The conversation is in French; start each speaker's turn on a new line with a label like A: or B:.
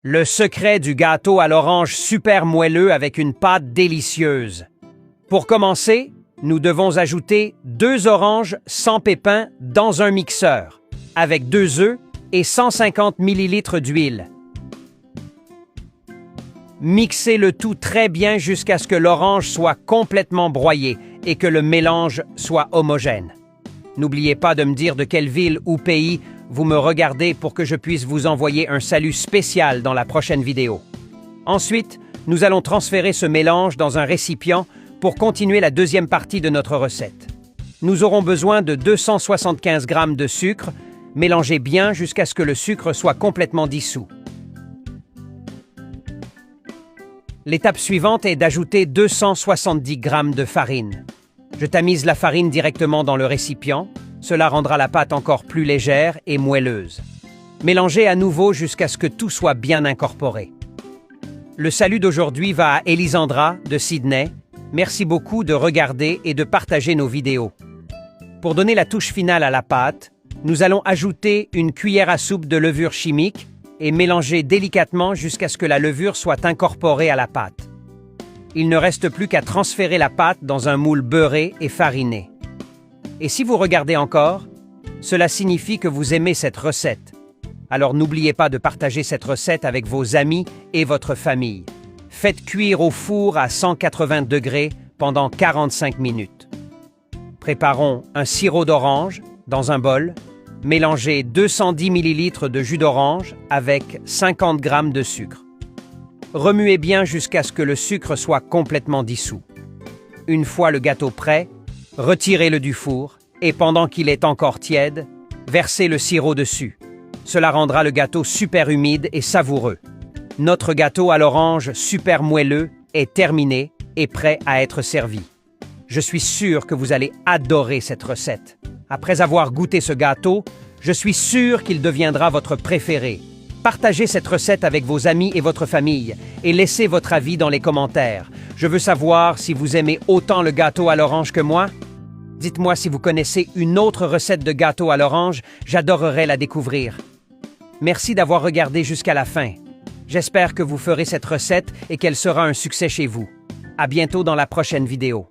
A: Le secret du gâteau à l'orange super moelleux avec une pâte délicieuse. Pour commencer, nous devons ajouter 2 oranges sans pépins dans un mixeur, avec 2 œufs et 150 ml d'huile. Mixez le tout très bien jusqu'à ce que l'orange soit complètement broyée et que le mélange soit homogène. N'oubliez pas de me dire de quelle ville ou pays vous me regardez pour que je puisse vous envoyer un salut spécial dans la prochaine vidéo. Ensuite, nous allons transférer ce mélange dans un récipient pour continuer la deuxième partie de notre recette. Nous aurons besoin de 275 g de sucre, mélangez bien jusqu'à ce que le sucre soit complètement dissous. L'étape suivante est d'ajouter 270 g de farine. Je tamise la farine directement dans le récipient. Cela rendra la pâte encore plus légère et moelleuse. Mélangez à nouveau jusqu'à ce que tout soit bien incorporé. Le salut d'aujourd'hui va à Elisandra de Sydney. Merci beaucoup de regarder et de partager nos vidéos. Pour donner la touche finale à la pâte, nous allons ajouter une cuillère à soupe de levure chimique et mélanger délicatement jusqu'à ce que la levure soit incorporée à la pâte. Il ne reste plus qu'à transférer la pâte dans un moule beurré et fariné. Et si vous regardez encore, cela signifie que vous aimez cette recette. Alors n'oubliez pas de partager cette recette avec vos amis et votre famille. Faites cuire au four à 180 degrés pendant 45 minutes. Préparons un sirop d'orange dans un bol. Mélangez 210 ml de jus d'orange avec 50 g de sucre. Remuez bien jusqu'à ce que le sucre soit complètement dissous. Une fois le gâteau prêt, retirez-le du four et pendant qu'il est encore tiède, versez le sirop dessus. Cela rendra le gâteau super humide et savoureux. Notre gâteau à l'orange super moelleux est terminé et prêt à être servi. Je suis sûr que vous allez adorer cette recette. Après avoir goûté ce gâteau, je suis sûr qu'il deviendra votre préféré. Partagez cette recette avec vos amis et votre famille et laissez votre avis dans les commentaires. Je veux savoir si vous aimez autant le gâteau à l'orange que moi. Dites-moi si vous connaissez une autre recette de gâteau à l'orange, j'adorerais la découvrir. Merci d'avoir regardé jusqu'à la fin. J'espère que vous ferez cette recette et qu'elle sera un succès chez vous. À bientôt dans la prochaine vidéo.